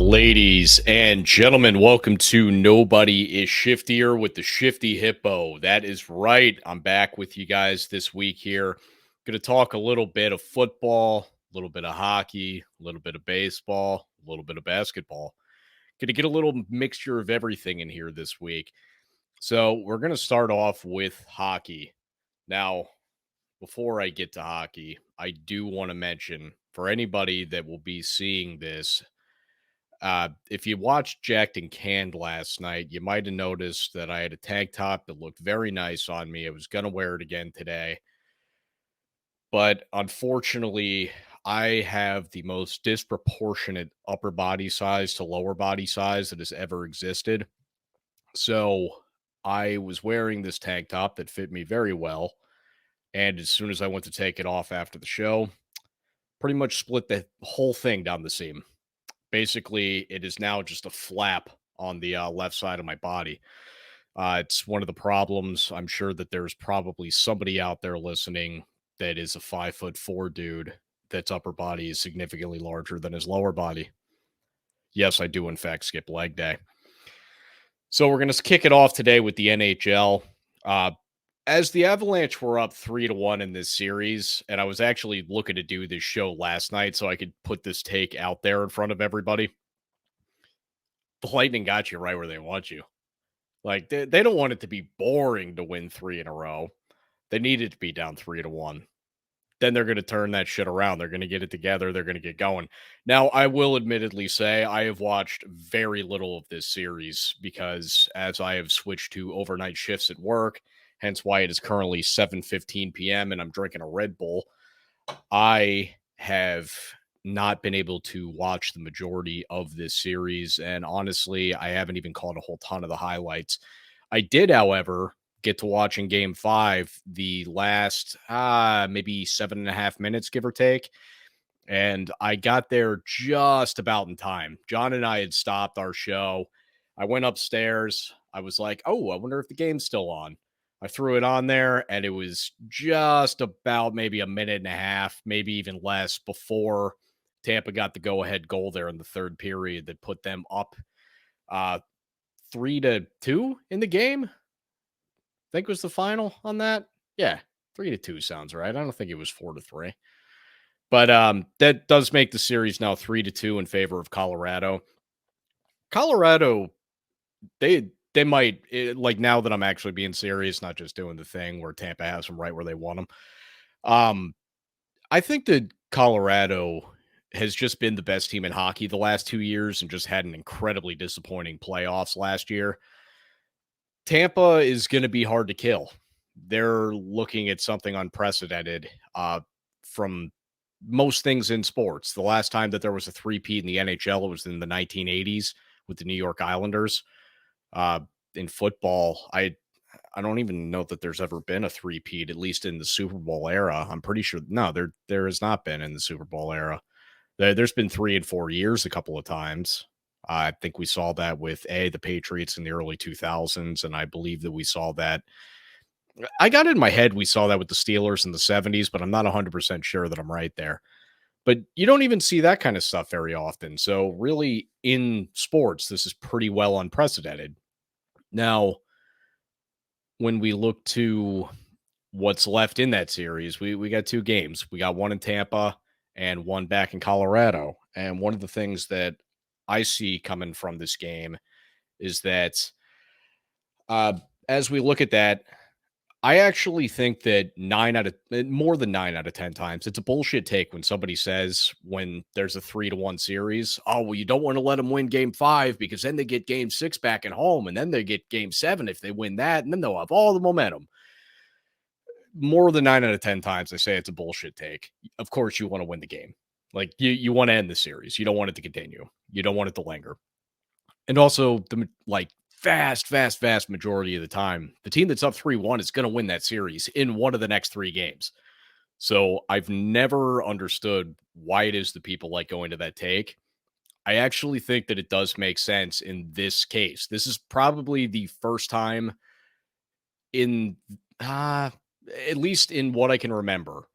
Ladies and gentlemen, welcome to Nobody is Shiftier with the Shifty Hippo. That is right. I'm back with you guys this week here. Going to talk a little bit of football, a little bit of hockey, a little bit of baseball, a little bit of basketball. Going to get a little mixture of everything in here this week. So we're going to start off with hockey. Now, before I get to hockey, I do want to mention for anybody that will be seeing this, if you watched Jacked and Canned last night, you might have noticed that I had a tank top that looked very nice on me. I was going to wear it again today. But unfortunately, I have the most disproportionate upper body size to lower body size that has ever existed. So I was wearing this tank top that fit me very well. And as soon as I went to take it off after the show, pretty much split the whole thing down the seam. Basically, it is now just a flap on the left side of my body. It's one of the problems. I'm sure that there's probably somebody out there listening that is a 5'4" dude that's upper body is significantly larger than his lower body. Yes, I do, in fact, skip leg day. So we're going to kick it off today with the NHL. As the Avalanche were up 3-1 in this series, and I was actually looking to do this show last night so I could put this take out there in front of everybody. The Lightning got you right where they want you. Like, they don't want it to be boring to win 3 in a row. They need it to be down 3-1. Then they're going to turn that shit around. They're going to get it together. They're going to get going. Now, I will admittedly say I have watched very little of this series because as I have switched to overnight shifts at work, hence why it is currently 7:15 p.m. and I'm drinking a Red Bull, I have not been able to watch the majority of this series. And honestly, I haven't even caught a whole ton of the highlights. I did, however, get to watch in game 5 the last maybe 7.5 minutes, give or take. And I got there just about in time. John and I had stopped our show. I went upstairs. I was like, oh, I wonder if the game's still on. I threw it on there, and it was just about maybe a minute and a half, maybe even less, before Tampa got the go-ahead goal there in the third period that put them up 3-2 in the game. I think was the final on that. Yeah, 3-2 sounds right. I don't think it was 4-3. But that does make the series now 3-2 in favor of Colorado. Colorado, they might, like, now that I'm actually being serious, not just doing the thing where Tampa has them right where they want them. I think that Colorado has just been the best team in hockey the last 2 years and just had an incredibly disappointing playoffs last year. Tampa is going to be hard to kill. They're looking at something unprecedented from most things in sports. The last time that there was a three-peat in the NHL was in the 1980s with the New York Islanders. In football, I don't even know that there's ever been a three-peat, at least in the Super Bowl era. I'm pretty sure no, there has not been in the Super Bowl era. There's been 3 and 4 years a couple of times. I think we saw that with the Patriots in the early 2000s, and I believe that we saw that. I got it in my head we saw that with the Steelers in the 70s, but I'm not 100% sure that I'm right there. But you don't even see that kind of stuff very often. So really, in sports, this is pretty well unprecedented. Now, when we look to what's left in that series, we got 2 games. We got one in Tampa and one back in Colorado. And one of the things that I see coming from this game is that as we look at that, I actually think that more than 9 out of 10 times, it's a bullshit take when somebody says when there's a 3-1 series, oh, well, you don't want to let them win game 5 because then they get game 6 back at home and then they get game 7 if they win that, and then they'll have all the momentum. More than 9 out of 10 times, I say it's a bullshit take. Of course, you want to win the game. Like, you want to end the series. You don't want it to continue. You don't want it to linger. And also, the vast majority of the time, the team that's up 3-1 is going to win that series in one of the next 3 games. So I've never understood why it is that people like going to that take. I actually think that it does make sense in this case. This is probably the first time in, at least in what I can remember,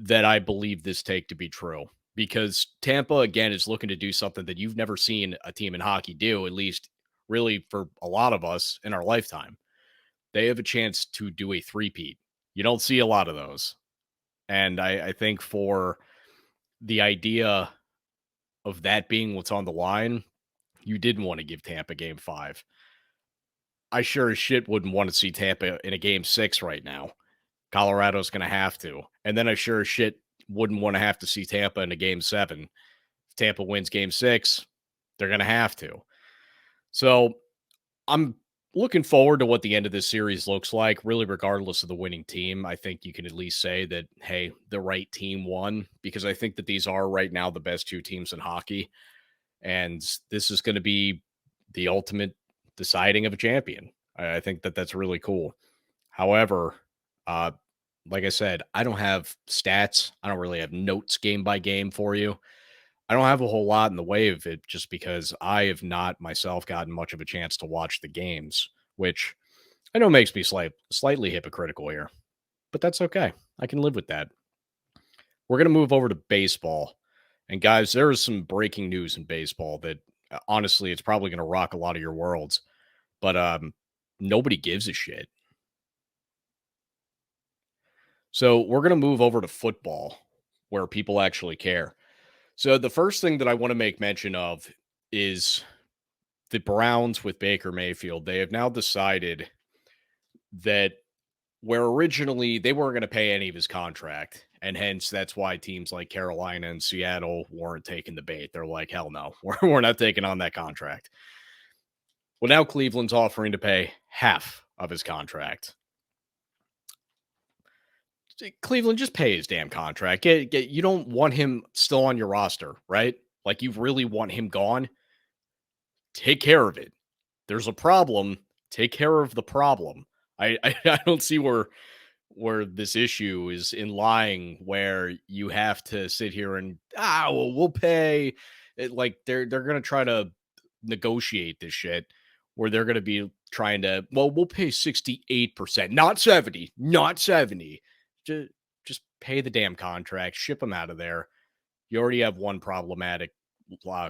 that I believe this take to be true. because Tampa, again, is looking to do something that you've never seen a team in hockey do, at least really for a lot of us in our lifetime. They have a chance to do a three-peat. You don't see a lot of those. And I think for the idea of that being what's on the line, you didn't want to give Tampa game five. I sure as shit wouldn't want to see Tampa in a game six right now. Colorado's going to have to. And then I sure as shit wouldn't want to have to see Tampa in a game seven. If Tampa wins game six, they're going to have to. So I'm looking forward to what the end of this series looks like, really, regardless of the winning team. I think you can at least say that, hey, the right team won, because I think that these are right now the best two teams in hockey. And this is going to be the ultimate deciding of a champion. I think that that's really cool. However, uh, like I said, I don't have stats. I don't really have notes game by game for you. I don't have a whole lot in the way of it just because I have not myself gotten much of a chance to watch the games, which I know makes me slightly hypocritical here, but that's okay. I can live with that. We're going to move over to baseball. And guys, there is some breaking news in baseball that honestly, it's probably going to rock a lot of your worlds, but nobody gives a shit. So we're going to move over to football where people actually care. So the first thing that I want to make mention of is the Browns with Baker Mayfield. They have now decided that where originally they weren't going to pay any of his contract, and hence that's why teams like Carolina and Seattle weren't taking the bait. They're like, hell no, we're not taking on that contract. Well, now Cleveland's offering to pay half of his contract. Cleveland, just pay his damn contract. You don't want him still on your roster, right? Like you really want him gone. Take care of it. There's a problem. Take care of the problem. I don't see where this issue is in lying, where you have to sit here and well, we'll pay it. Like they're gonna try to negotiate this shit where they're gonna be trying to, well, we'll pay 68%, not 70, not 70. Just pay the damn contract, ship them out of there. You already have one problematic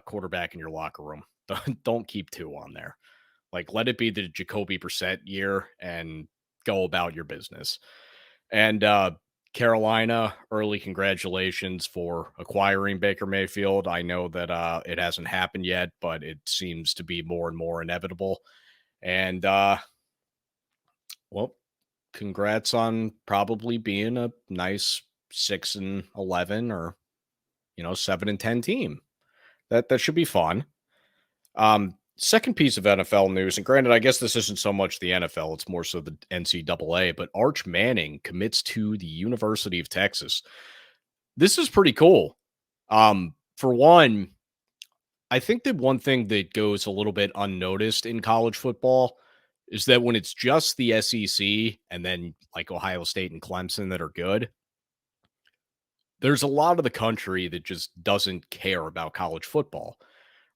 quarterback in your locker room. Don't keep two on there. Like, let it be the Jacoby Brissett year and go about your business. And Carolina, early congratulations for acquiring Baker Mayfield. I know that it hasn't happened yet, but it seems to be more and more inevitable. And well, congrats on probably being a nice 6-11 or 7-10 team. That should be fun. Second piece of NFL news, and granted, I guess this isn't so much the NFL, it's more so the NCAA, but Arch Manning commits to the University of Texas. This is pretty cool. For one, I think that one thing that goes a little bit unnoticed in college football is that when it's just the SEC and then like Ohio State and Clemson that are good, there's a lot of the country that just doesn't care about college football.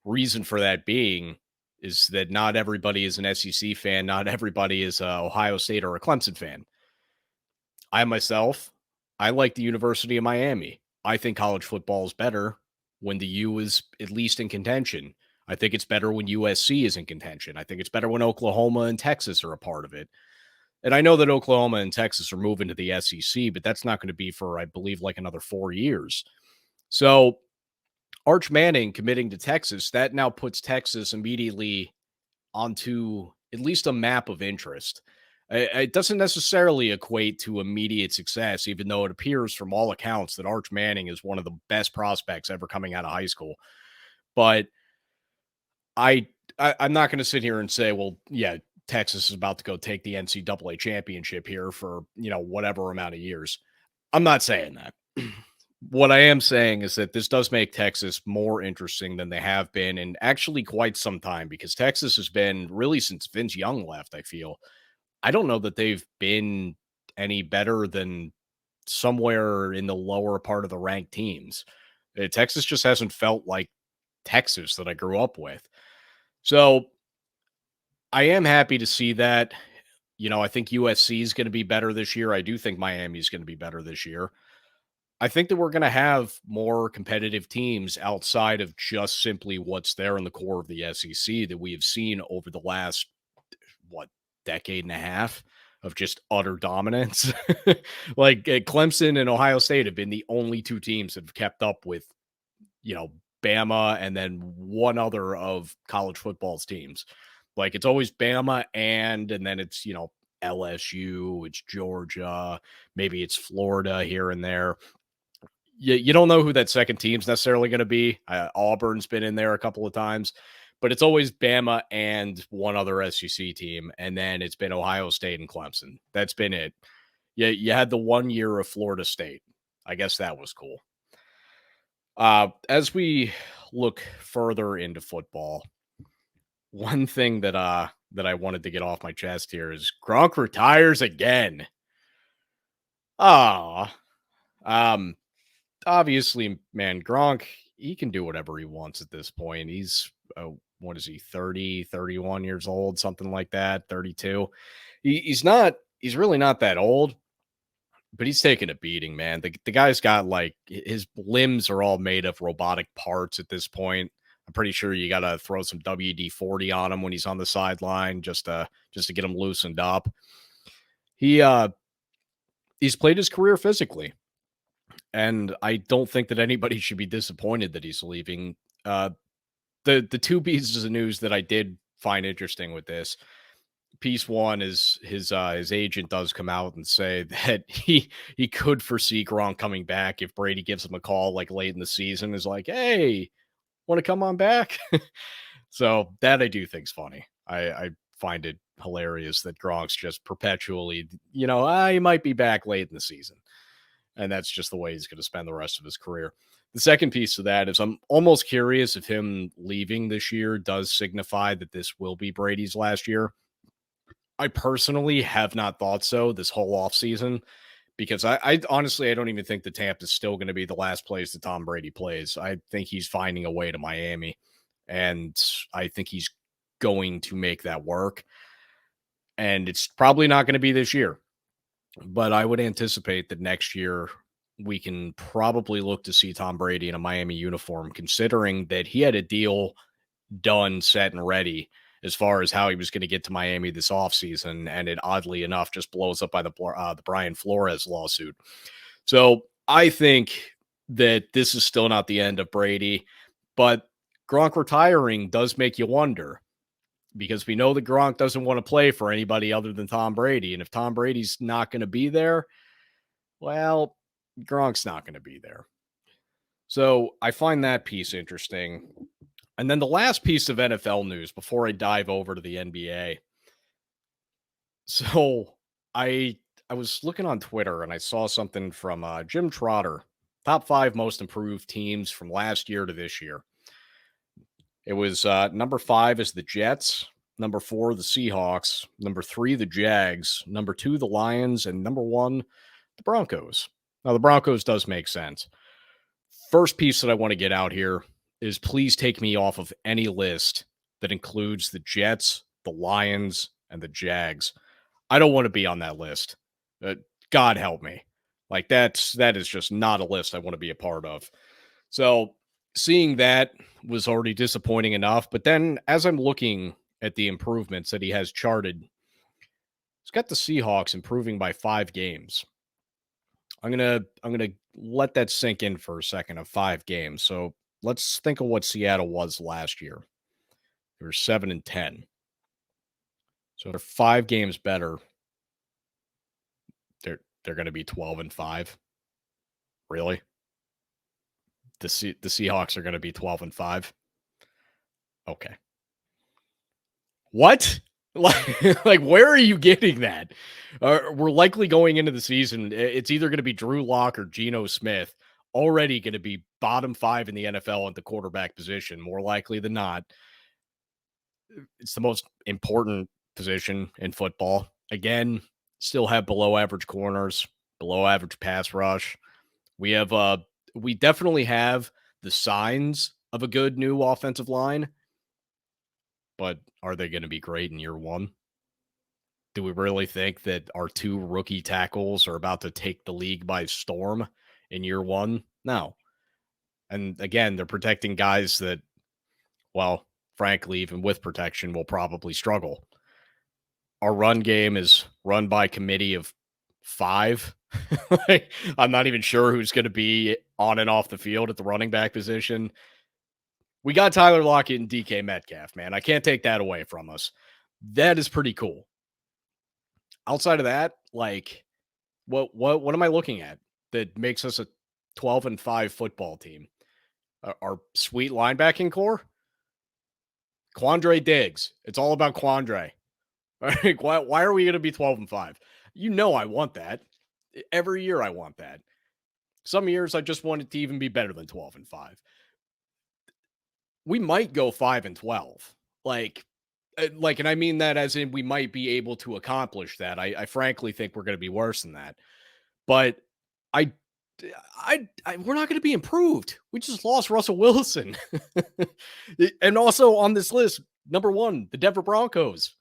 Reason for that being is that not everybody is an SEC fan. Not everybody is a Ohio State or a Clemson fan. I myself, I like the University of Miami. I think college football is better when the U is at least in contention. I think it's better when USC is in contention. I think it's better when Oklahoma and Texas are a part of it. And I know that Oklahoma and Texas are moving to the SEC, but that's not going to be for, I believe, like another 4 years. So Arch Manning committing to Texas, that now puts Texas immediately onto at least a map of interest. It doesn't necessarily equate to immediate success, even though it appears from all accounts that Arch Manning is one of the best prospects ever coming out of high school. But I'm not going to sit here and say, well, yeah, Texas is about to go take the NCAA championship here for, whatever amount of years. I'm not saying that. What I am saying is that this does make Texas more interesting than they have been in actually quite some time, because Texas has been really since Vince Young left, I feel. I don't know that they've been any better than somewhere in the lower part of the ranked teams. Texas just hasn't felt like Texas that I grew up with. So I am happy to see that. I think USC is going to be better this year. I do think Miami is going to be better this year. I think that we're going to have more competitive teams outside of just simply what's there in the core of the SEC that we have seen over the last, what, decade and a half of just utter dominance. Like Clemson and Ohio State have been the only two teams that have kept up with, you know, Bama and then one other of college football's teams. Like it's always Bama and then it's, LSU, it's Georgia, maybe it's Florida here and there. You don't know who that second team's necessarily going to be. Auburn's been in there a couple of times, but it's always Bama and one other SEC team, and then it's been Ohio State and Clemson. That's been it. You had the 1 year of Florida State. I guess that was cool. As we look further into football, one thing that I wanted to get off my chest here is Gronk retires again. Ah, um, obviously, man, Gronk, he can do whatever he wants at this point. He's, what is he, 30, 31 years old, something like that, 32. He's really not that old, but he's taking a beating, man. The guy's got like his limbs are all made of robotic parts at this point. I'm pretty sure you got to throw some WD-40 on him when he's on the sideline just to get him loosened up. He's played his career physically. And I don't think that anybody should be disappointed that he's leaving. The two pieces of news that I did find interesting with this, piece one is his agent does come out and say that he could foresee Gronk coming back if Brady gives him a call like late in the season, is like, hey, want to come on back? So that I do think's funny. I find it hilarious that Gronk's just perpetually, he might be back late in the season. And that's just the way he's going to spend the rest of his career. The second piece of that is I'm almost curious if him leaving this year does signify that this will be Brady's last year. I personally have not thought so this whole offseason because I honestly, I don't even think the Tampa is still going to be the last place that Tom Brady plays. I think he's finding a way to Miami, and I think he's going to make that work. And it's probably not going to be this year. But I would anticipate that next year we can probably look to see Tom Brady in a Miami uniform, considering that he had a deal done, set, and ready as far as how he was going to get to Miami this offseason. And it oddly enough just blows up by the Brian Flores lawsuit. So I think that this is still not the end of Brady, but Gronk retiring does make you wonder, because we know that Gronk doesn't want to play for anybody other than Tom Brady. And if Tom Brady's not going to be there, well, Gronk's not going to be there. So I find that piece interesting. And then the last piece of NFL news before I dive over to the NBA. So I was looking on Twitter and I saw something from Jim Trotter, top 5 most improved teams from last year to this year. It was number 5 is the Jets, number 4 the Seahawks, number 3 the Jags, number 2 the Lions, and number 1 the Broncos. Now the Broncos does make sense. First piece that I want to get out here is please take me off of any list that includes the Jets, the Lions, and the Jags. I don't want to be on that list. God help me. Like that is just not a list I want to be a part of. So seeing that was already disappointing enough. But then as I'm looking at the improvements that he has charted, he's got the Seahawks improving by 5 games. I'm gonna let that sink in for a second of 5 games. So let's think of what Seattle was last year. They were 7-10. So they're 5 games better. They're going to be 12-5. Really? The Seahawks are going to be 12-5. Okay. What? Like, where are you getting that? We're likely going into the season. It's either going to be Drew Lock or Geno Smith, already going to be bottom 5 in the NFL at the quarterback position, more likely than not. It's the most important position in football. Again, still have below average corners, below average pass rush. We definitely have the signs of a good new offensive line, but are they going to be great in year 1? Do we really think that our 2 rookie tackles are about to take the league by storm in year one? No. And again, they're protecting guys that, well, frankly, even with protection, will probably struggle. Our run game is run by committee of 5. Like, I'm not even sure who's going to be on and off the field at the running back position. We got Tyler Lockett and DK Metcalf, man. I can't take that away from us. That is pretty cool. Outside of that, like, what am I looking at that makes us a 12-5 football team? Our sweet linebacking core, Quandre Diggs. It's all about Quandre. Like, why are we going to be 12-5? You know I want that. Every year I want that. Some years I just want it to even be better than 12-5. We might go 5-12. And I mean that as in we might be able to accomplish that. I frankly think we're going to be worse than that. But I we're not going to be improved. We just lost Russell Wilson. And also on this list, number 1, the Denver Broncos.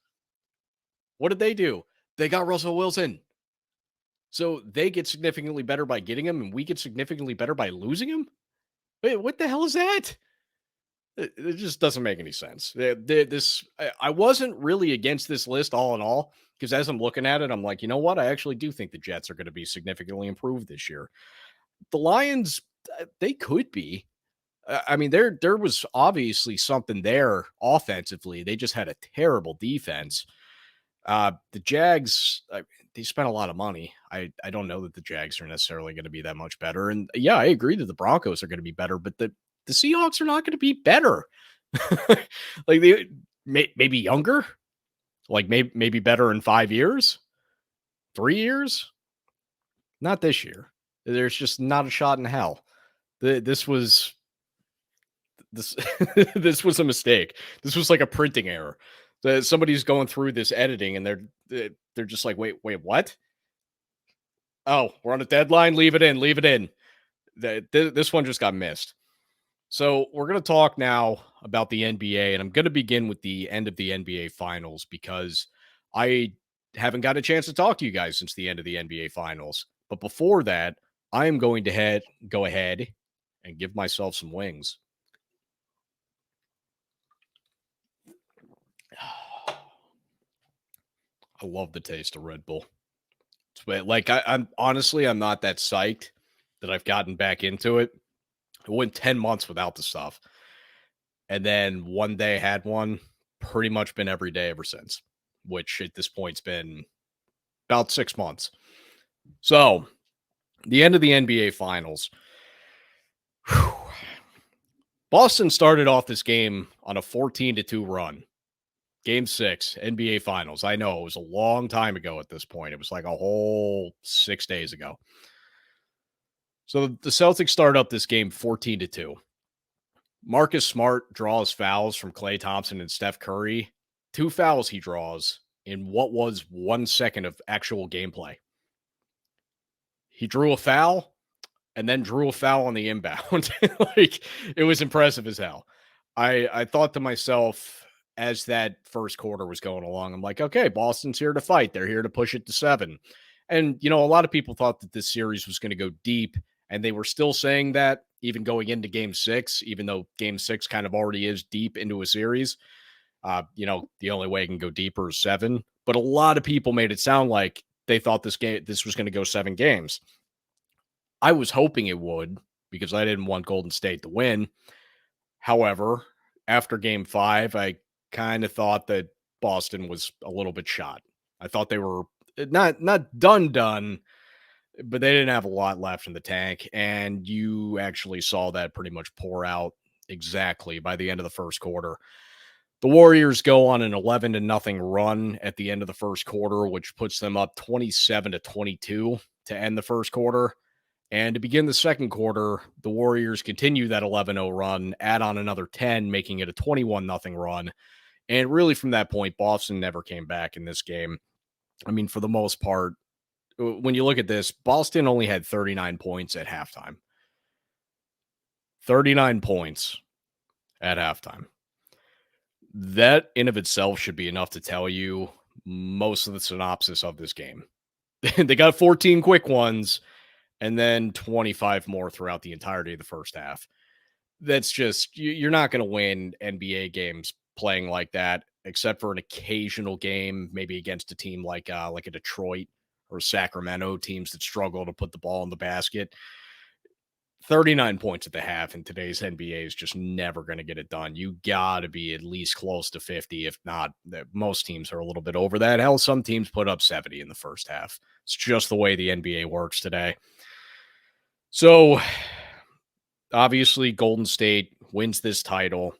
What did they do? They got Russell Wilson. So they get significantly better by getting him, and we get significantly better by losing him? Wait, what the hell is that? It just doesn't make any sense. I wasn't really against this list all in all, because as I'm looking at it, I'm like, you know what? I actually do think the Jets are going to be significantly improved this year. The Lions, they could be. I mean, there was obviously something there offensively. They just had a terrible defense. The Jags, they spent a lot of money. I don't know that the Jags are necessarily going to be that much better. And yeah, I agree that the Broncos are going to be better, but the Seahawks are not going to be better. Like they maybe younger, like maybe better in 5 years, 3 years. Not this year. There's just not a shot in hell. This was this this was a mistake. This was like a printing error. Somebody's going through this editing and they're just like, wait, what? Oh, we're on a deadline. Leave it in. Leave it in. This one just got missed. So we're going to talk now about the NBA, and I'm going to begin with the end of the NBA Finals because I haven't got a chance to talk to you guys since the end of the NBA Finals. But before that, I am going to go ahead and give myself some wings. I love the taste of Red Bull. Like I'm honestly, I'm not that psyched that I've gotten back into it. I went 10 months without the stuff. And then one day I had one, pretty much been every day ever since, which at this point's been about 6 months. So the end of the NBA Finals. Whew. Boston started off this game on a 14-2 run. Game 6, NBA Finals. I know it was a long time ago at this point. It was like a whole 6 days ago. So the Celtics start up this game 14-2. Marcus Smart draws fouls from Klay Thompson and Steph Curry. 2 fouls he draws in what was 1 second of actual gameplay. He drew a foul and then drew a foul on the inbound. Like, it was impressive as hell. I thought to myself as that first quarter was going along, I'm like, okay, Boston's here to fight. They're here to push it to 7. And, a lot of people thought that this series was going to go deep, and they were still saying that even going into game 6, even though game 6 kind of already is deep into a series. The only way it can go deeper is 7. But a lot of people made it sound like they thought this was going to go 7 games. I was hoping it would because I didn't want Golden State to win. However, after game 5, I kind of thought that Boston was a little bit shot. I thought they were not done, but they didn't have a lot left in the tank. And you actually saw that pretty much pour out exactly by the end of the first quarter. The Warriors go on an 11-0 run at the end of the first quarter, which puts them up 27-22 to end the first quarter. And to begin the second quarter, the Warriors continue that 11-0 run, add on another 10, making it a 21-0 run. And really from that point, Boston never came back in this game. I mean, for the most part, when you look at this, Boston only had 39 points at halftime. 39 points at halftime. That in of itself should be enough to tell you most of the synopsis of this game. They got 14 quick ones, and then 25 more throughout the entirety of the first half. That's just you're not going to win NBA games playing like that, except for an occasional game, maybe against a team like a Detroit or Sacramento, teams that struggle to put the ball in the basket. 39 points at the half in today's NBA is just never going to get it done. You got to be at least close to 50. If not, most teams are a little bit over that. Hell, some teams put up 70 in the first half. It's just the way the NBA works today. So obviously, Golden State wins this title.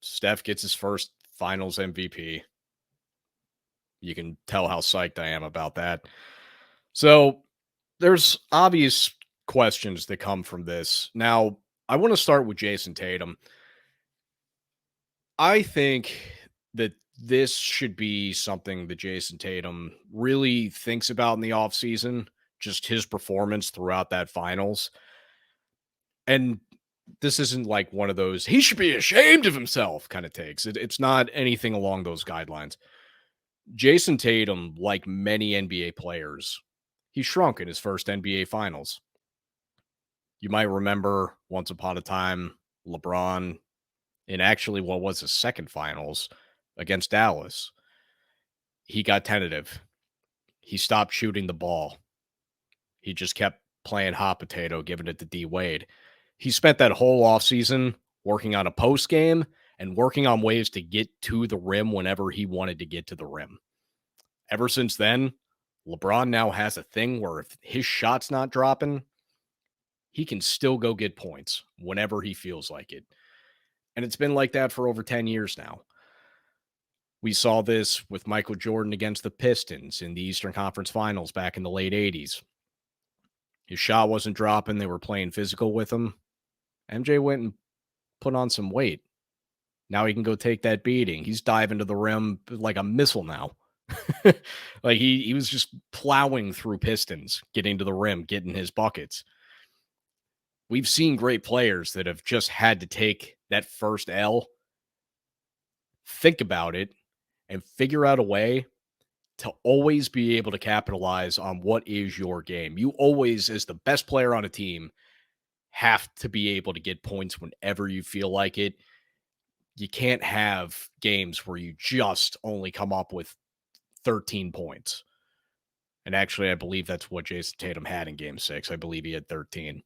Steph gets his first finals MVP. You can tell how psyched I am about that. So there's obvious questions that come from this. Now, I want to start with Jason Tatum. I think that this should be something that Jason Tatum really thinks about in the offseason, just his performance throughout that finals. And this isn't like one of those, he should be ashamed of himself kind of takes. It's not anything along those guidelines. Jason Tatum, like many NBA players, he shrunk in his first NBA finals. You might remember once upon a time, LeBron, in actually what was his second finals against Dallas, he got tentative. He stopped shooting the ball. He just kept playing hot potato, giving it to D Wade. He spent that whole offseason working on a post game and working on ways to get to the rim whenever he wanted to get to the rim. Ever since then, LeBron now has a thing where if his shot's not dropping, he can still go get points whenever he feels like it. And it's been like that for over 10 years now. We saw this with Michael Jordan against the Pistons in the Eastern Conference Finals back in the late 80s. His shot wasn't dropping. They were playing physical with him. MJ went and put on some weight. Now he can go take that beating. He's diving to the rim like a missile now. Like he was just plowing through Pistons, getting to the rim, getting his buckets. We've seen great players that have just had to take that first L, think about it, and figure out a way to always be able to capitalize on what is your game. You always, as the best player on a team, have to be able to get points whenever you feel like it. You can't have games where you just only come up with 13 points. And actually, I believe that's what Jason Tatum had in game 6. I believe he had 13.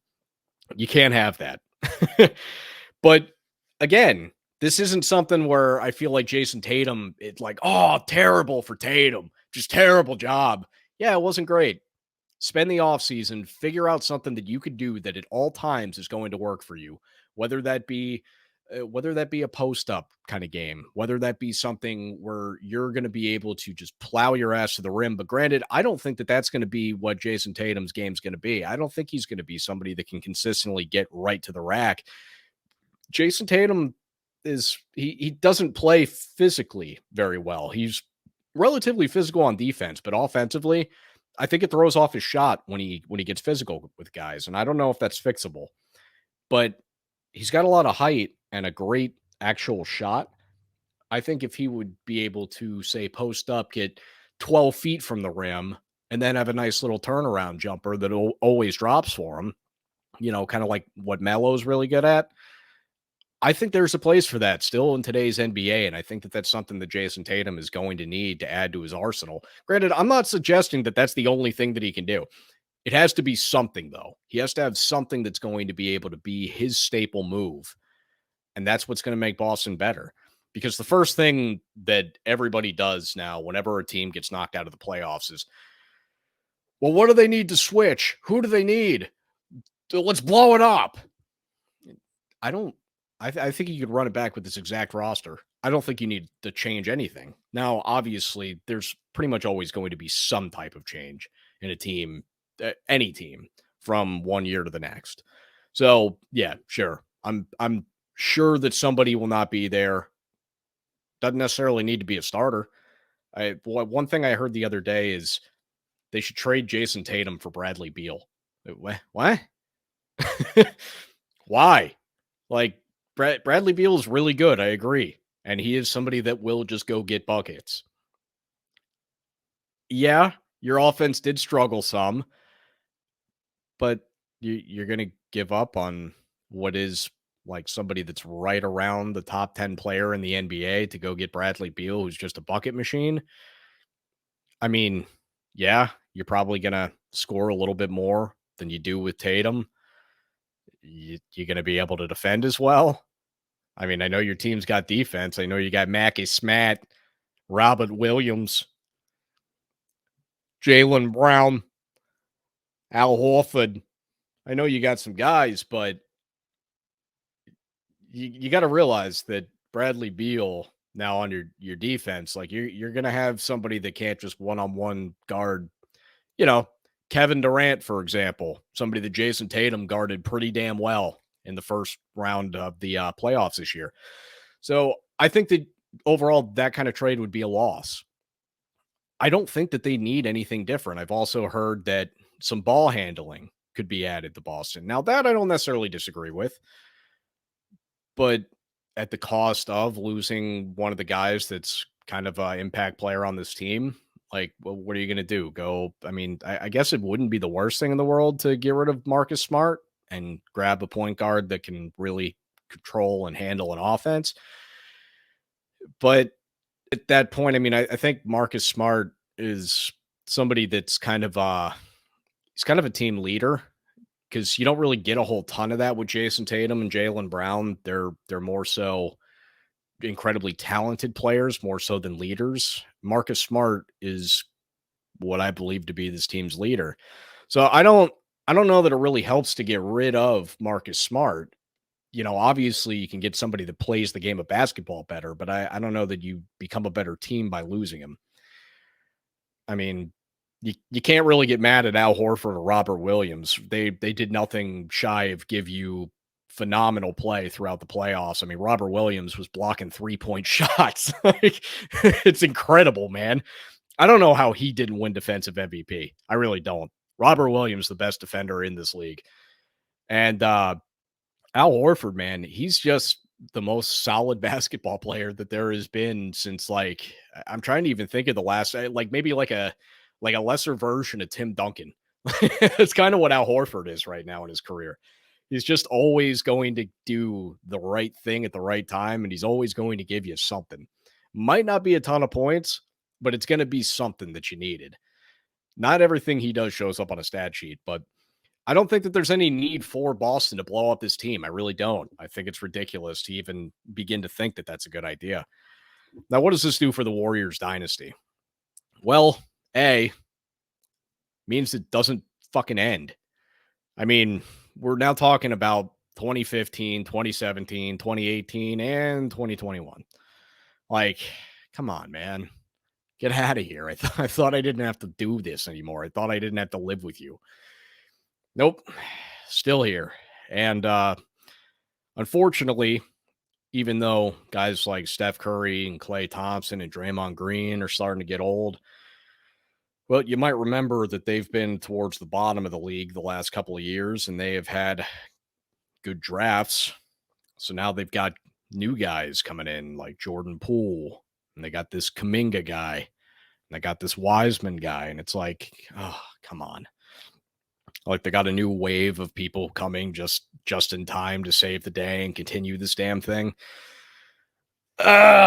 You can't have that. But again, this isn't something where I feel like Jason Tatum, it's like, oh, terrible for Tatum. Just terrible job. Yeah, it wasn't great. Spend the offseason, figure out something that you could do that at all times is going to work for you, whether that be a post up kind of game, whether that be something where you're going to be able to just plow your ass to the rim. But granted, I don't think that that's going to be what Jason Tatum's game's going to be. I don't think he's going to be somebody that can consistently get right to the rack. Jason Tatum he doesn't play physically very well. He's relatively physical on defense, but offensively, I think it throws off his shot when he gets physical with guys. And I don't know if that's fixable, but he's got a lot of height and a great actual shot. I think if he would be able to, say, post up, get 12 feet from the rim, and then have a nice little turnaround jumper that always drops for him, kind of like what Melo's really good at. I think there's a place for that still in today's NBA, and I think that that's something that Jason Tatum is going to need to add to his arsenal. Granted, I'm not suggesting that that's the only thing that he can do. It has to be something, though. He has to have something that's going to be able to be his staple move, and that's what's going to make Boston better. Because the first thing that everybody does now whenever a team gets knocked out of the playoffs is, well, what do they need to switch? Who do they need? Let's blow it up. I don't I think you could run it back with this exact roster. I don't think you need to change anything. Now, obviously, there's pretty much always going to be some type of change in a team, any team, from one year to the next. So, yeah, sure. I'm sure that somebody will not be there. Doesn't necessarily need to be a starter. One thing I heard the other day is they should trade Jason Tatum for Bradley Beal. What? Why? Like, Bradley Beal is really good. I agree. And he is somebody that will just go get buckets. Yeah, your offense did struggle some, but you're going to give up on what is like somebody that's right around the top 10 player in the NBA to go get Bradley Beal, who's just a bucket machine. I mean, yeah, you're probably going to score a little bit more than you do with Tatum. You're going to be able to defend as well. I mean, I know your team's got defense. I know you got Mackie Smat, Robert Williams, Jalen Brown, Al Horford. I know you got some guys, but you got to realize that Bradley Beal now on your defense, like you're gonna have somebody that can't just one-on-one guard, you know, Kevin Durant, for example, somebody that Jason Tatum guarded pretty damn well in the first round of the playoffs this year. So I think that overall that kind of trade would be a loss. I don't think that they need anything different. I've also heard that some ball handling could be added to Boston. Now that I don't necessarily disagree with, but at the cost of losing one of the guys that's kind of an impact player on this team, like, well, what are you going to do? Go? I mean, I guess it wouldn't be the worst thing in the world to get rid of Marcus Smart and grab a point guard that can really control and handle an offense. But at that point, I mean, I think Marcus Smart is somebody that's he's kind of a team leader because you don't really get a whole ton of that with Jason Tatum and Jalen Brown. They're more so incredibly talented players, more so than leaders. Marcus Smart is what I believe to be this team's leader. So I don't know that it really helps to get rid of Marcus Smart. Obviously you can get somebody that plays the game of basketball better, but I don't know that you become a better team by losing him. I mean, you can't really get mad at Al Horford or Robert Williams. They did nothing shy of give you phenomenal play throughout the playoffs. I mean, Robert Williams was blocking 3-point shots. Like, it's incredible, man. I don't know how he didn't win defensive MVP. I really don't. Robert Williams, the best defender in this league. And Al Horford, man, he's just the most solid basketball player that there has been since I'm trying to even think of the last like maybe like a lesser version of Tim Duncan. It's kind of what Al Horford is right now in his career. He's just always going to do the right thing at the right time, and he's always going to give you something. Might not be a ton of points, but it's going to be something that you needed. Not everything he does shows up on a stat sheet, but I don't think that there's any need for Boston to blow up this team. I really don't. I think it's ridiculous to even begin to think that that's a good idea. Now, what does this do for the Warriors dynasty? Well, A, means it doesn't fucking end. I mean, we're now talking about 2015, 2017, 2018, and 2021. Like, come on, man. Get out of here. I thought I didn't have to do this anymore. I thought I didn't have to live with you. Nope. Still here. And unfortunately, even though guys like Steph Curry and Klay Thompson and Draymond Green are starting to get old, well, you might remember that they've been towards the bottom of the league the last couple of years, and they have had good drafts. So now they've got new guys coming in like Jordan Poole, and they got this Kuminga guy, and they got this Wiseman guy, and it's like, oh, come on. Like they got a new wave of people coming just in time to save the day and continue this damn thing. Okay.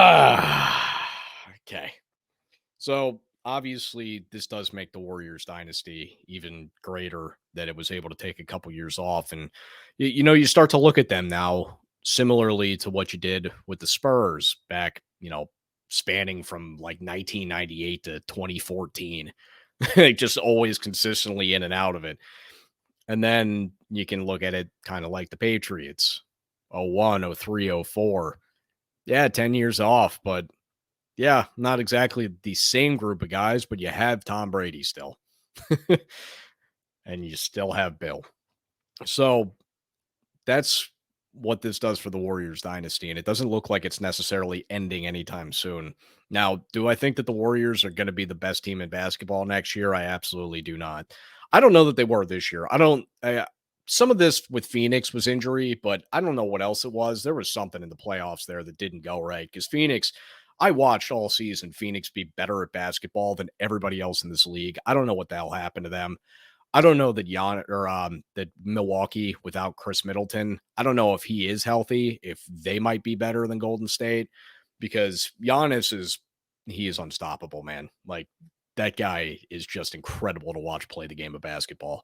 So obviously, this does make the Warriors dynasty even greater that it was able to take a couple years off. And, you start to look at them now similarly to what you did with the Spurs back, spanning from like 1998 to 2014, just always consistently in and out of it. And then you can look at it kind of like the Patriots 01, 03, 04. Yeah, 10 years off, but yeah, not exactly the same group of guys, but you have Tom Brady still. And you still have Bill. So that's what this does for the Warriors dynasty. And it doesn't look like it's necessarily ending anytime soon. Now, do I think that the Warriors are going to be the best team in basketball next year? I absolutely do not. I don't know that they were this year. Some of this with Phoenix was injury, but I don't know what else it was. There was something in the playoffs there that didn't go right because Phoenix, I watched all season Phoenix be better at basketball than everybody else in this league. I don't know what the hell happened to them. I don't know that that Milwaukee without Chris Middleton, I don't know if he is healthy, if they might be better than Golden State, because he is unstoppable, man. Like that guy is just incredible to watch play the game of basketball.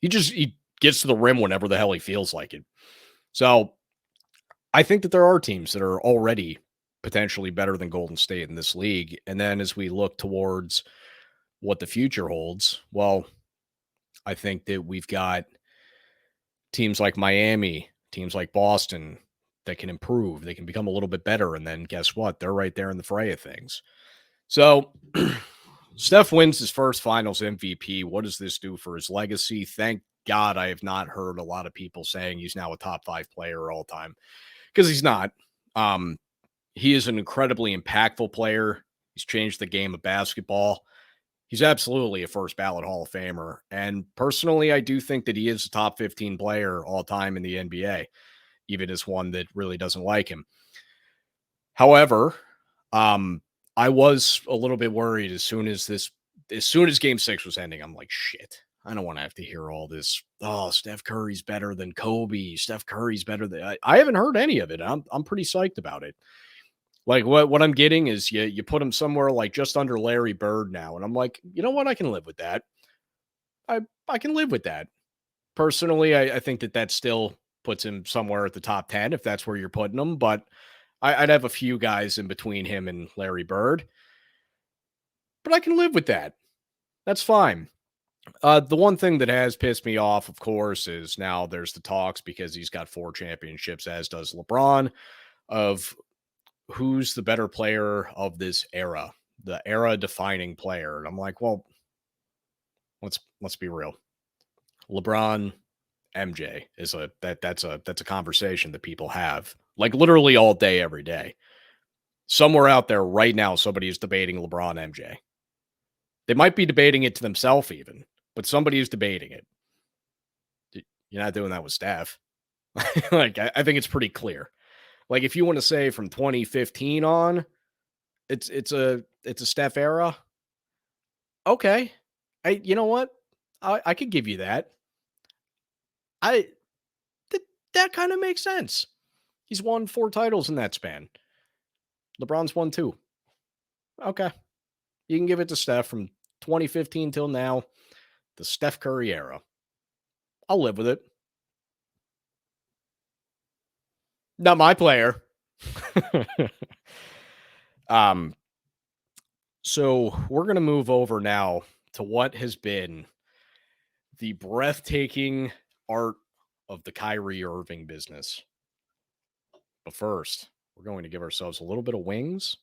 He gets to the rim whenever the hell he feels like it. So I think that there are teams that are already potentially better than Golden State in this league. And then as we look towards what the future holds, well, I think that we've got teams like Miami, teams like Boston that can improve. They can become a little bit better. And then guess what? They're right there in the fray of things. So Steph wins his first finals MVP. What does this do for his legacy? Thank God I have not heard a lot of people saying he's now a top 5 player all time, because he's not. Um, he is an incredibly impactful player. He's changed the game of basketball. He's absolutely a first ballot Hall of Famer. And personally, I do think that he is a top 15 player all time in the NBA, even as one that really doesn't like him. However, I was a little bit worried as soon as game 6 was ending. I'm like, shit, I don't want to have to hear all this. Oh, Steph Curry's better than Kobe. Steph Curry's better than I haven't heard any of it. I'm pretty psyched about it. Like what I'm getting is you put him somewhere like just under Larry Bird now, and I'm like, you know what, I can live with that. I can live with that. Personally, I think that still puts him somewhere at the top 10 if that's where you're putting him, but I'd have a few guys in between him and Larry Bird, but I can live with that. That's fine. The one thing that has pissed me off, of course, is now there's the talks because he's got 4 championships, as does LeBron, of who's the better player of this era, the era defining player. And I'm like, well, let's be real. LeBron, MJ is that's a conversation that people have like literally all day, every day. Somewhere out there right now, somebody is debating LeBron, MJ. They might be debating it to themselves even, but somebody is debating it. You're not doing that with Steph. Like I think it's pretty clear. Like if you want to say from 2015 on, it's a Steph era. Okay. You know what? I could give you that. I that that kind of makes sense. He's won 4 titles in that span. LeBron's won 2. Okay. You can give it to Steph from 2015 till now, the Steph Curry era. I'll live with it. Not my player. um so we're going to move over now to what has been the breathtaking art of the Kyrie Irving business. But first, we're going to give ourselves a little bit of wings,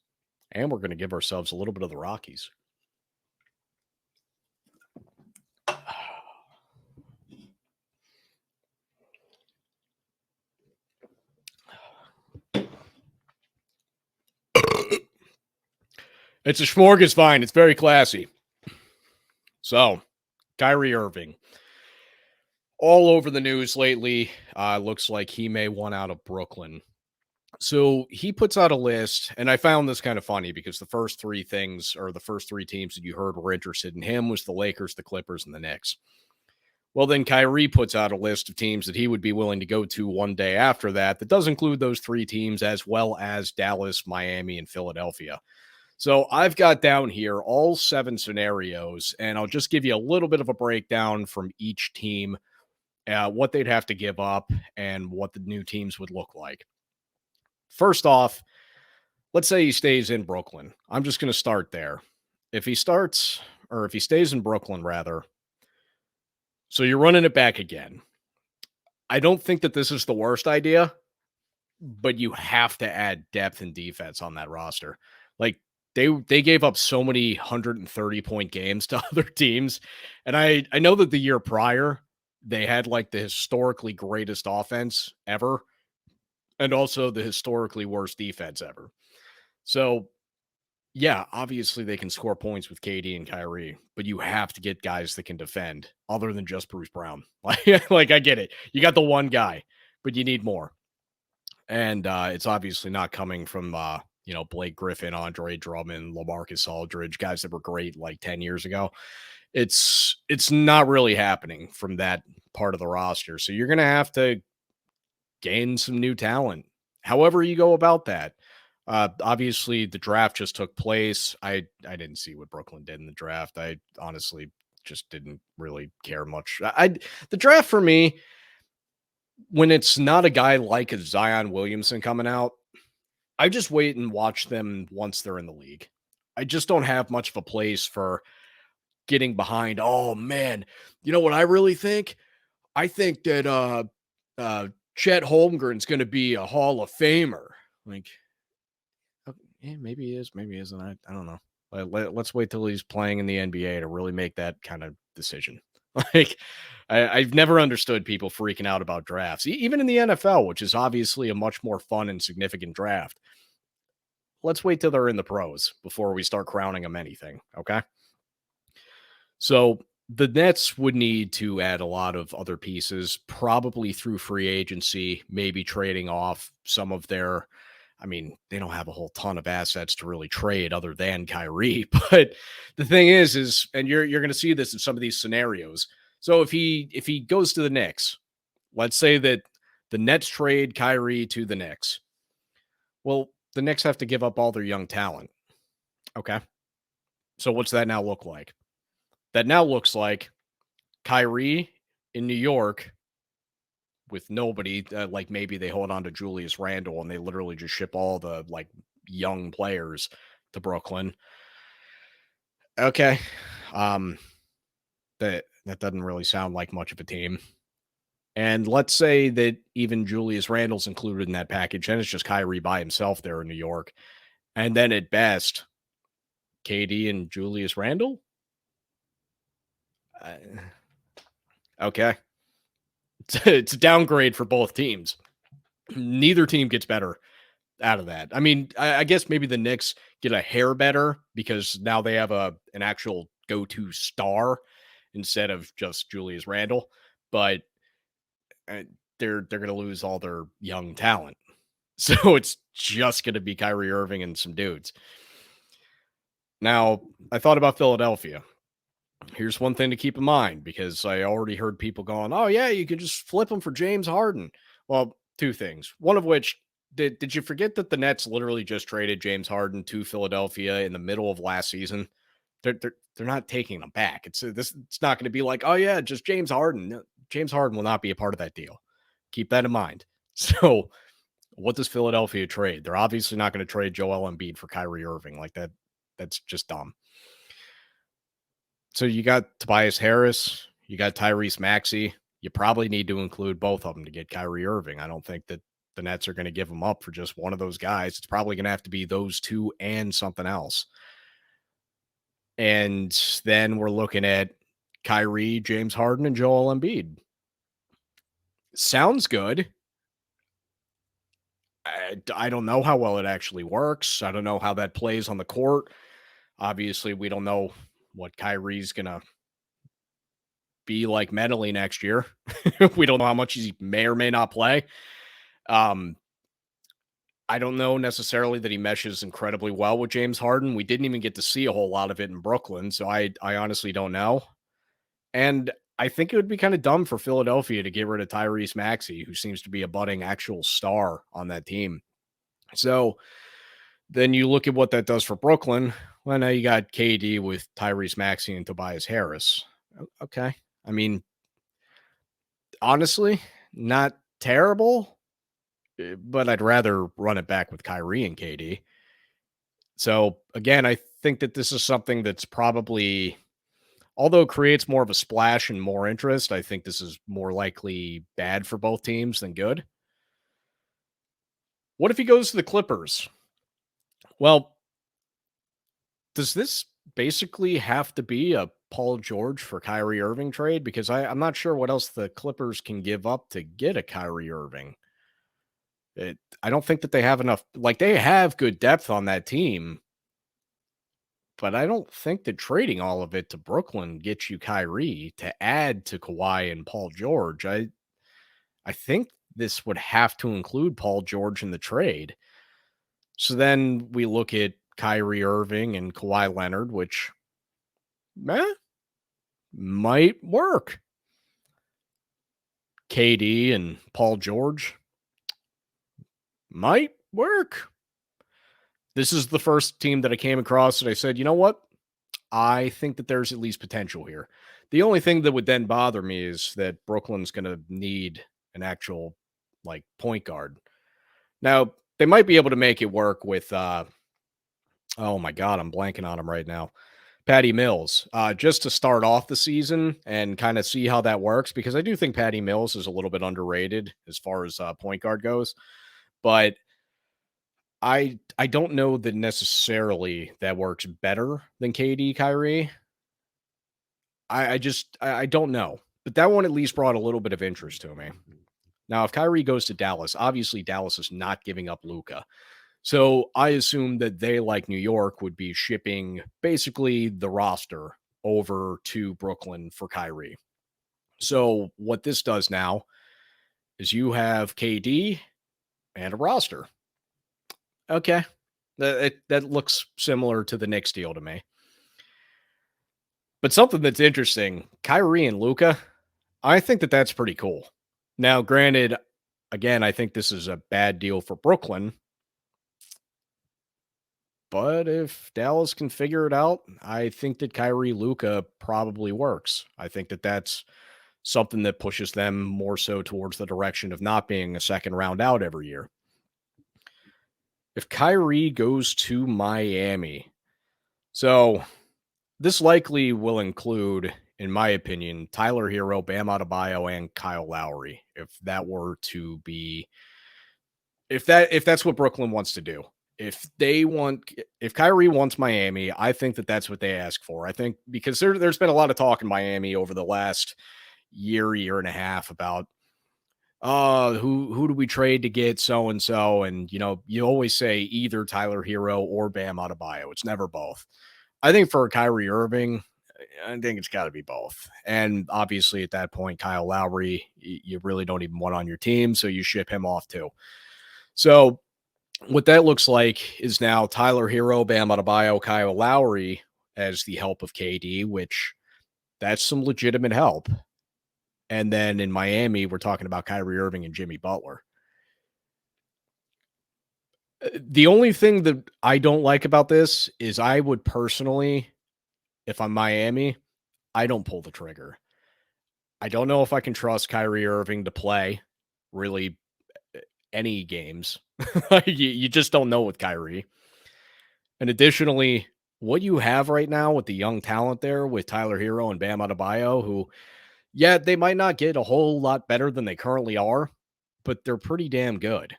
and we're going to give ourselves a little bit of the Rockies. It's a smorgasbord. It's very classy. So, Kyrie Irving. All over the news lately. Looks like he may want out of Brooklyn. So he puts out a list, and I found this kind of funny because the first 3 things, or the first 3 teams that you heard were interested in him, was the Lakers, the Clippers, and the Knicks. Well, then Kyrie puts out a list of teams that he would be willing to go to one day after that. That does include those 3 teams, as well as Dallas, Miami, and Philadelphia. So I've got down here all 7 scenarios, and I'll just give you a little bit of a breakdown from each team, what they'd have to give up, and what the new teams would look like. First off, let's say he stays in Brooklyn. I'm just going to start there. If he stays in Brooklyn, rather, so you're running it back again. I don't think that this is the worst idea, but you have to add depth and defense on that roster. Like they gave up so many 130-point games to other teams. And I know that the year prior, they had like the historically greatest offense ever, and also the historically worst defense ever. So, yeah, obviously they can score points with KD and Kyrie, but you have to get guys that can defend other than just Bruce Brown. Like I get it. You got the one guy, but you need more. And it's obviously not coming from Blake Griffin, Andre Drummond, LaMarcus Aldridge, guys that were great like 10 years ago. It's not really happening from that part of the roster. So you're going to have to gain some new talent. However you go about that. Obviously the draft just took place. I didn't see what Brooklyn did in the draft. I honestly just didn't really care much. The draft for me, when it's not a guy like a Zion Williamson coming out, I just wait and watch them once they're in the league. I just don't have much of a place for getting behind. Oh man, you know what I really think? I think that uh Chet Holmgren's going to be a Hall of Famer. Like, yeah, maybe he is, maybe he isn't. I don't know. Let's wait till he's playing in the NBA to really make that kind of decision. Like, I've never understood people freaking out about drafts, even in the NFL, which is obviously a much more fun and significant draft. Let's wait till they're in the pros before we start crowning them anything. Okay. So the Nets would need to add a lot of other pieces, probably through free agency, maybe trading off some of their. I mean, they don't have a whole ton of assets to really trade other than Kyrie. But the thing is, and you're going to see this in some of these scenarios. So if he goes to the Knicks, let's say that the Nets trade Kyrie to the Knicks. Well, the Knicks have to give up all their young talent. Okay. So what's that now look like? That now looks like Kyrie in New York with nobody. Like maybe they hold on to Julius Randle and they literally just ship all the like young players to Brooklyn. Okay. Um, that doesn't really sound like much of a team. And let's say that even Julius Randle's included in that package, and it's just Kyrie by himself there in New York. And then at best, KD and Julius Randle. Uh, okay. It's a downgrade for both teams. Neither team gets better out of that. I mean, I guess maybe the Knicks get a hair better because now they have an actual go-to star instead of just Julius Randle, but they're going to lose all their young talent. So it's just going to be Kyrie Irving and some dudes. Now, I thought about Philadelphia. Here's one thing to keep in mind because I already heard people going, "Oh yeah, you could just flip him for James Harden." Well, two things. One of which did you forget that the Nets literally just traded James Harden to Philadelphia in the middle of last season? They're not taking them back. It's not going to be like, "Oh yeah, just James Harden." No, James Harden will not be a part of that deal. Keep that in mind. So, what does Philadelphia trade? They're obviously not going to trade Joel Embiid for Kyrie Irving like that. That's just dumb. So you got Tobias Harris, you got Tyrese Maxey. You probably need to include both of them to get Kyrie Irving. I don't think that the Nets are going to give him up for just one of those guys. It's probably going to have to be those two and something else. And then we're looking at Kyrie, James Harden, and Joel Embiid. Sounds good. I don't know how well it actually works. I don't know how that plays on the court. Obviously, we don't know what Kyrie's going to be like mentally next year. We don't know how much he may or may not play. Um, I don't know necessarily that he meshes incredibly well with James Harden. We didn't even get to see a whole lot of it in Brooklyn, so I honestly don't know. And I think it would be kind of dumb for Philadelphia to get rid of Tyrese Maxey, who seems to be a budding actual star on that team. So then you look at what that does for Brooklyn. Well, now you got KD with Tyrese Maxey and Tobias Harris. Okay. I mean, honestly, not terrible, but I'd rather run it back with Kyrie and KD. So again, I think that this is something that's probably, although it creates more of a splash and more interest, I think this is more likely bad for both teams than good. What if he goes to the Clippers? Well, does this basically have to be a Paul George for Kyrie Irving trade? Because I'm not sure what else the Clippers can give up to get a Kyrie Irving. I don't think that they have enough. Like, they have good depth on that team, but I don't think that trading all of it to Brooklyn gets you Kyrie to add to Kawhi and Paul George. I think this would have to include Paul George in the trade. So then we look at Kyrie Irving and Kawhi Leonard, which, eh, might work. KD and Paul George might work. This is the first team that I came across that I said, you know what? I think that there's at least potential here. The only thing that would then bother me is that Brooklyn's going to need an actual like point guard. Now, they might be able to make it work with oh my god, I'm blanking on him right now. Patty Mills, just to start off the season and kind of see how that works, because I do think Patty Mills is a little bit underrated as far as point guard goes. But I don't know that necessarily that works better than KD Kyrie. I don't know. But that one at least brought a little bit of interest to me. Now, if Kyrie goes to Dallas, obviously Dallas is not giving up Luca. So I assume that they, like New York, would be shipping basically the roster over to Brooklyn for Kyrie. So what this does now is you have KD and a roster. Okay. That looks similar to the Knicks deal to me. But something that's interesting, Kyrie and Luca, I think that that's pretty cool. Now, granted, again, I think this is a bad deal for Brooklyn. But if Dallas can figure it out, I think that Kyrie Luca probably works. I think that that's something that pushes them more so towards the direction of not being a second round out every year. If Kyrie goes to Miami, so this likely will include, in my opinion, Tyler Hero, Bam Adebayo, and Kyle Lowry. If that were to be, if that's what Brooklyn wants to do, if Kyrie wants Miami, I think that that's what they ask for. I think because there's been a lot of talk in Miami over the last year and a half about who do we trade to get so and so, and you always say either Tyler Hero or Bam Adebayo. It's never both. I think for Kyrie Irving, I think it's got to be both. And obviously at that point, Kyle Lowry, you really don't even want on your team, so you ship him off too. So what that looks like is now Tyler Hero, Bam Adebayo, Kyle Lowry as the help of KD, which that's some legitimate help. And then in Miami, we're talking about Kyrie Irving and Jimmy Butler. The only thing that I don't like about this is I would personally, if I'm Miami, I don't pull the trigger. I don't know if I can trust Kyrie Irving to play really any games. You just don't know with Kyrie. And additionally, what you have right now with the young talent there with Tyler Hero and Bam Adebayo, who, yeah, they might not get a whole lot better than they currently are, but they're pretty damn good.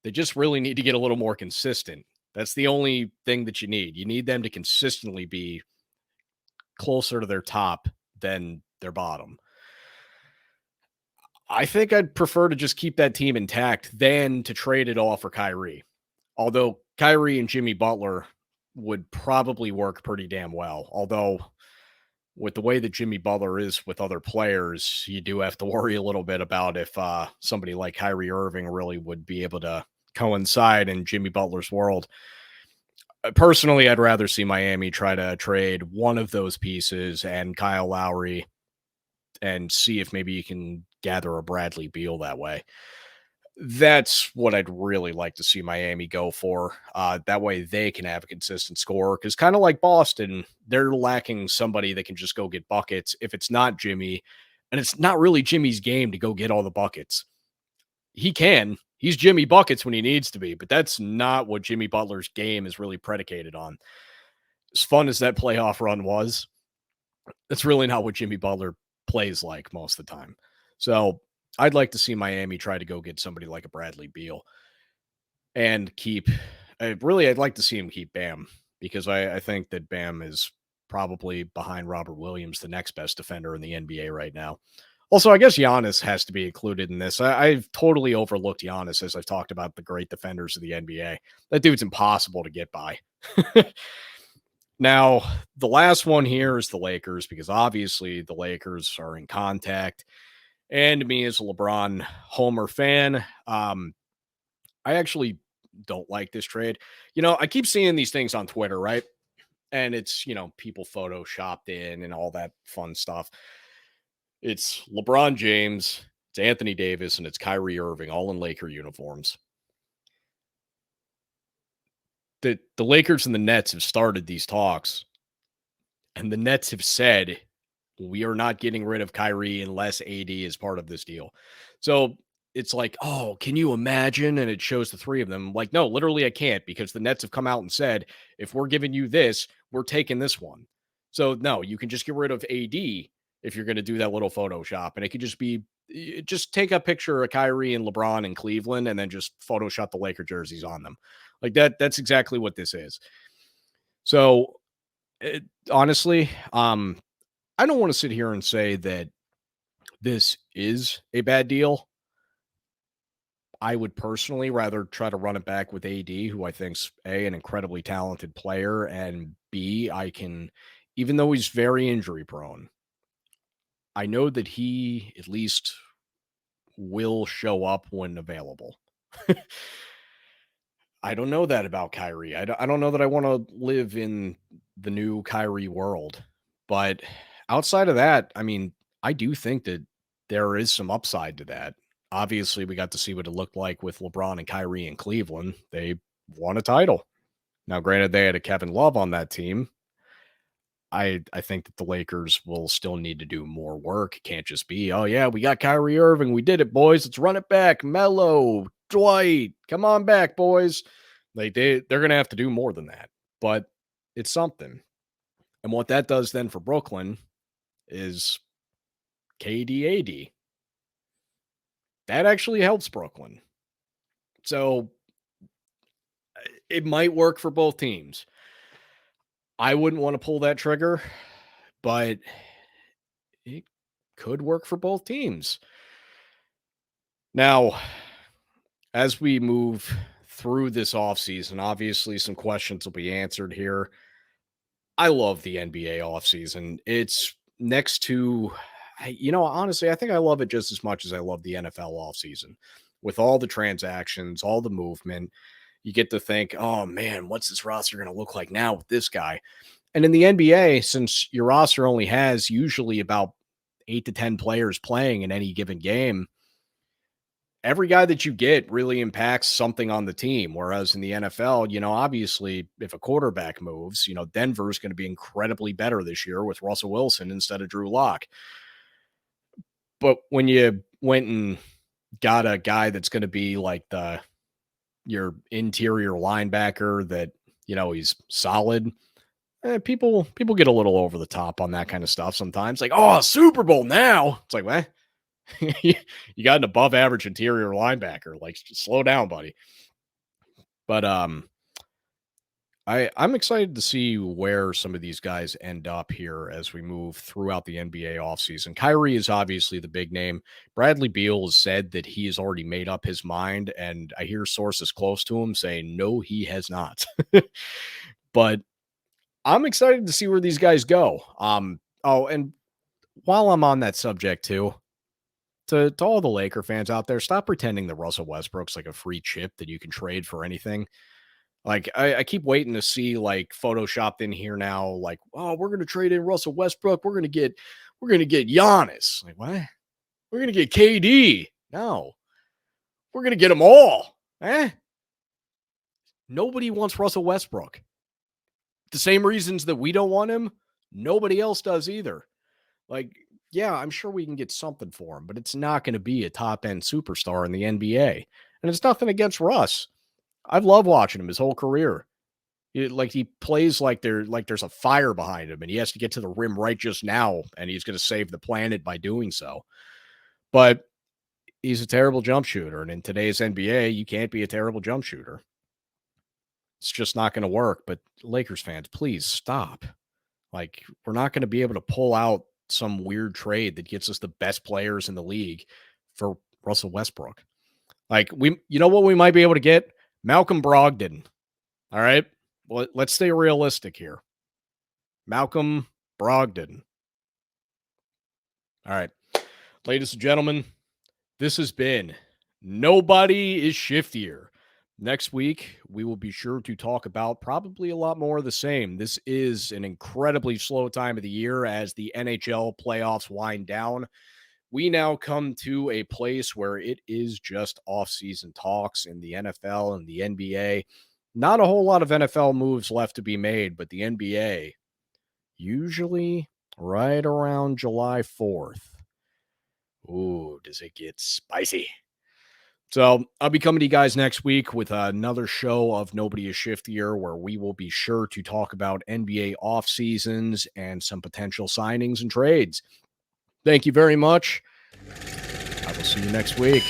They just really need to get a little more consistent. That's the only thing that you need. You need them to consistently be closer to their top than their bottom. I think I'd prefer to just keep that team intact than to trade it all for Kyrie. Although Kyrie and Jimmy Butler would probably work pretty damn well. Although with the way that Jimmy Butler is with other players, you do have to worry a little bit about if somebody like Kyrie Irving really would be able to coincide in Jimmy Butler's world. Personally, I'd rather see Miami try to trade one of those pieces and Kyle Lowry and see if maybe you can gather a Bradley Beal that way. That's what I'd really like to see Miami go for. That way they can have a consistent score. Because kind of like Boston, they're lacking somebody that can just go get buckets. If it's not Jimmy, and it's not really Jimmy's game to go get all the buckets. He can. He's Jimmy Buckets when he needs to be, but that's not what Jimmy Butler's game is really predicated on. As fun as that playoff run was, that's really not what Jimmy Butler plays like most of the time. So I'd like to see Miami try to go get somebody like a Bradley Beal and I'd like to see him keep Bam because I think that Bam is probably behind Robert Williams, the next best defender in the NBA right now. Also, I guess Giannis has to be included in this. I've totally overlooked Giannis as I've talked about the great defenders of the NBA. That dude's impossible to get by. Now, the last one here is the Lakers because obviously the Lakers are in contact. And me as a LeBron Homer fan, I actually don't like this trade. I keep seeing these things on Twitter, right? and it's, people photoshopped in and all that fun stuff. It's LeBron James, it's Anthony Davis, and it's Kyrie Irving, all in Laker uniforms. The Lakers and the Nets have started these talks, and the Nets have said, we are not getting rid of Kyrie unless AD is part of this deal. So it's like, oh, can you imagine? And it shows the three of them. Like, no, literally, I can't, because the Nets have come out and said, if we're giving you this, we're taking this one. So no, you can just get rid of AD if you're going to do that little Photoshop. And it could just be, just take a picture of Kyrie and LeBron in Cleveland and then just Photoshop the Laker jerseys on them. Like that. That's exactly what this is. So honestly, I don't want to sit here and say that this is a bad deal. I would personally rather try to run it back with AD, who I think's A, an incredibly talented player, and B, I can, even though he's very injury prone, I know that he at least will show up when available. I don't know that about Kyrie. I don't know that I want to live in the new Kyrie world. But outside of that, I mean, I do think that there is some upside to that. Obviously, we got to see what it looked like with LeBron and Kyrie in Cleveland. They won a title. Now, granted, they had a Kevin Love on that team. I think that the Lakers will still need to do more work. It can't just be, oh yeah, we got Kyrie Irving. We did it, boys. Let's run it back. Melo, Dwight, come on back, boys. They're gonna have to do more than that. But it's something. And what that does then for Brooklyn is KDAD. That actually helps Brooklyn. So it might work for both teams. I wouldn't want to pull that trigger, but it could work for both teams. Now, as we move through this offseason, obviously some questions will be answered here. I love the NBA offseason. It's next to, honestly, I think I love it just as much as I love the NFL offseason. With all the transactions, all the movement, you get to think, oh man, what's this roster going to look like now with this guy? And in the NBA, since your roster only has usually about 8 to 10 players playing in any given game, every guy that you get really impacts something on the team. Whereas in the NFL, obviously, if a quarterback moves, Denver's going to be incredibly better this year with Russell Wilson instead of Drew Lock. But when you went and got a guy that's going to be like your interior linebacker that, he's solid, people get a little over the top on that kind of stuff sometimes. Like, oh, Super Bowl now. It's like, what? You got an above average interior linebacker. Like, slow down, buddy. But I'm excited to see where some of these guys end up here as we move throughout the NBA offseason. Kyrie is obviously the big name. Bradley Beal has said that he has already made up his mind, and I hear sources close to him saying no, he has not. But I'm excited to see where these guys go. Oh, and while I'm on that subject too, to all the Laker fans out there, stop pretending that Russell Westbrook's like a free chip that you can trade for anything. Like I keep waiting to see like photoshopped in here now, like, oh, we're gonna trade in Russell Westbrook. We're gonna get Giannis. Like, what? We're gonna get KD. No, we're gonna get them all. Nobody wants Russell Westbrook. The same reasons that we don't want him, nobody else does either. Like, yeah, I'm sure we can get something for him, but it's not going to be a top end superstar in the NBA. And it's nothing against Russ. I've loved watching him his whole career. He plays like there's a fire behind him, and he has to get to the rim right just now, and he's going to save the planet by doing so. But he's a terrible jump shooter, and in today's NBA, you can't be a terrible jump shooter. It's just not going to work. But Lakers fans, please stop. Like, we're not going to be able to pull out some weird trade that gets us the best players in the league for Russell Westbrook. Like, you know what we might be able to get? Malcolm Brogdon. All right. Well, let's stay realistic here. Malcolm Brogdon. All right. Ladies and gentlemen, this has been Nobody is Shiftier. Next week, we will be sure to talk about probably a lot more of the same. This is an incredibly slow time of the year as the NHL playoffs wind down. We now come to a place where it is just off-season talks in the NFL and the NBA. Not a whole lot of NFL moves left to be made, but the NBA, usually right around July 4th. Ooh, does it get spicy? So I'll be coming to you guys next week with another show of Nobody is Shiftier, where we will be sure to talk about NBA off seasons and some potential signings and trades. Thank you very much. I will see you next week.